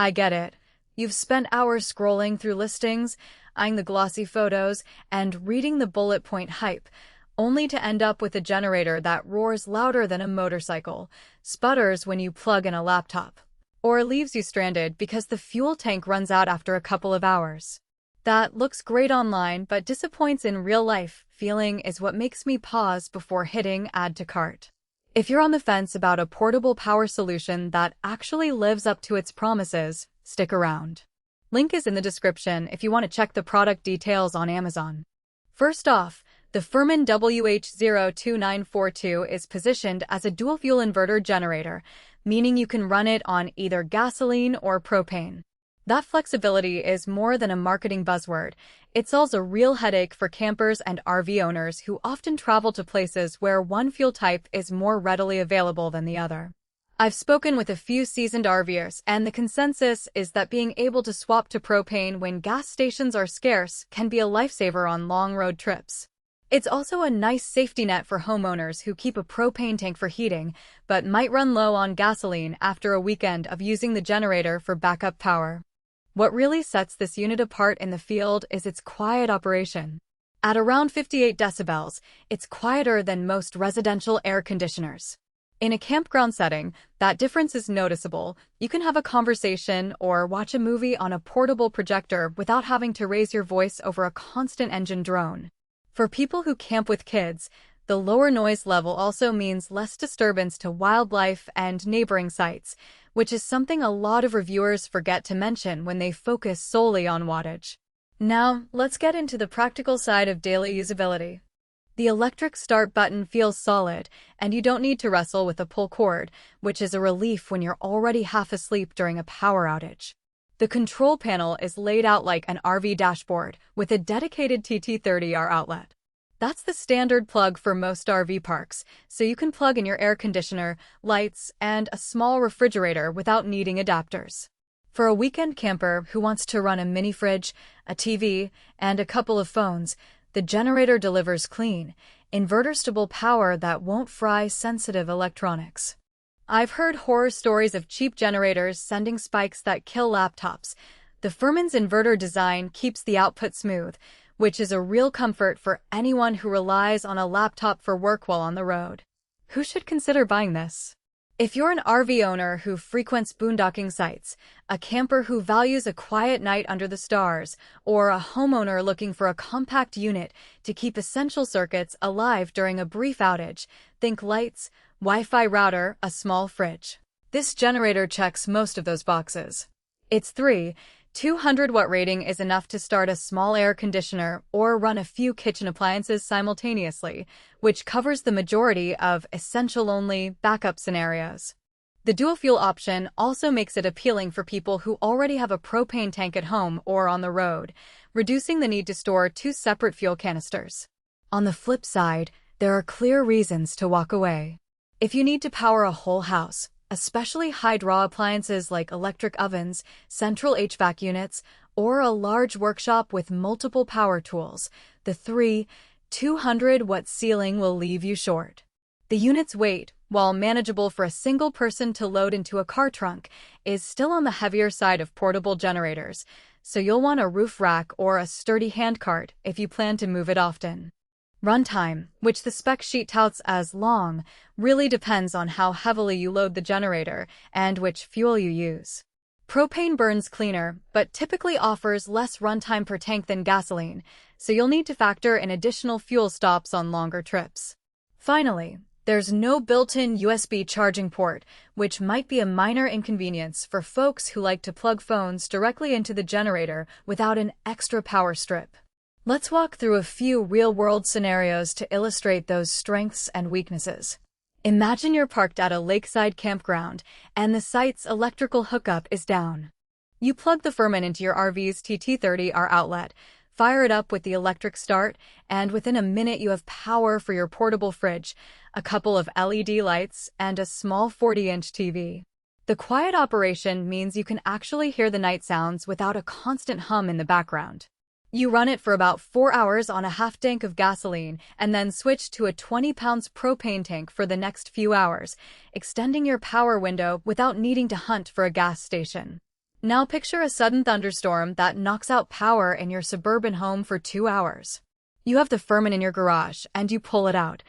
I get it. You've spent hours scrolling through listings, eyeing the glossy photos, and reading the bullet point hype, only to end up with a generator that roars louder than a motorcycle, sputters when you plug in a laptop, or leaves you stranded because the fuel tank runs out after a couple of hours. That looks great online but disappoints in real life feeling is what makes me pause before hitting add to cart. If you're on the fence about a portable power solution that actually lives up to its promises, stick around. Link is in the description if you want to check the product details on Amazon. First off, the FIRMAN WH02942 is positioned as a dual-fuel inverter generator, meaning you can run it on either gasoline or propane. That flexibility is more than a marketing buzzword. It solves a real headache for campers and RV owners who often travel to places where one fuel type is more readily available than the other. I've spoken with a few seasoned RVers, and the consensus is that being able to swap to propane when gas stations are scarce can be a lifesaver on long road trips. It's also a nice safety net for homeowners who keep a propane tank for heating, but might run low on gasoline after a weekend of using the generator for backup power. What really sets this unit apart in the field is its quiet operation. At around 58 decibels, it's quieter than most residential air conditioners. In a campground setting, that difference is noticeable. You can have a conversation or watch a movie on a portable projector without having to raise your voice over a constant engine drone. For people who camp with kids, the lower noise level also means less disturbance to wildlife and neighboring sites, which is something a lot of reviewers forget to mention when they focus solely on wattage. Now, let's get into the practical side of daily usability. The electric start button feels solid, and you don't need to wrestle with a pull cord, which is a relief when you're already half asleep during a power outage. The control panel is laid out like an RV dashboard, with a dedicated TT30R outlet. That's the standard plug for most RV parks, so you can plug in your air conditioner, lights, and a small refrigerator without needing adapters. For a weekend camper who wants to run a mini fridge, a TV, and a couple of phones, the generator delivers clean, inverter-stable power that won't fry sensitive electronics. I've heard horror stories of cheap generators sending spikes that kill laptops. The FIRMAN's inverter design keeps the output smooth, which is a real comfort for anyone who relies on a laptop for work while on the road. Who should consider buying this? If you're an RV owner who frequents boondocking sites, a camper who values a quiet night under the stars, or a homeowner looking for a compact unit to keep essential circuits alive during a brief outage, think lights, Wi-Fi router, a small fridge. This generator checks most of those boxes. Its 200-watt rating is enough to start a small air conditioner or run a few kitchen appliances simultaneously, which covers the majority of essential-only backup scenarios. The dual-fuel option also makes it appealing for people who already have a propane tank at home or on the road, reducing the need to store two separate fuel canisters. On the flip side, there are clear reasons to walk away. If you need to power a whole house, especially high-draw appliances like electric ovens, central HVAC units, or a large workshop with multiple power tools, the 200-watt ceiling will leave you short. The unit's weight, while manageable for a single person to load into a car trunk, is still on the heavier side of portable generators, so you'll want a roof rack or a sturdy handcart if you plan to move it often. Runtime, which the spec sheet touts as long, really depends on how heavily you load the generator and which fuel you use. Propane burns cleaner, but typically offers less runtime per tank than gasoline, so you'll need to factor in additional fuel stops on longer trips. Finally, there's no built-in USB charging port, which might be a minor inconvenience for folks who like to plug phones directly into the generator without an extra power strip. Let's walk through a few real-world scenarios to illustrate those strengths and weaknesses. Imagine you're parked at a lakeside campground, and the site's electrical hookup is down. You plug the FIRMAN into your RV's TT30R outlet, fire it up with the electric start, and within a minute you have power for your portable fridge, a couple of LED lights, and a small 40-inch TV. The quiet operation means you can actually hear the night sounds without a constant hum in the background. You run it for about 4 hours on a half tank of gasoline and then switch to a 20-pound propane tank for the next few hours, extending your power window without needing to hunt for a gas station. Now picture a sudden thunderstorm that knocks out power in your suburban home for 2 hours. You have the FIRMAN in your garage, and you pull it out,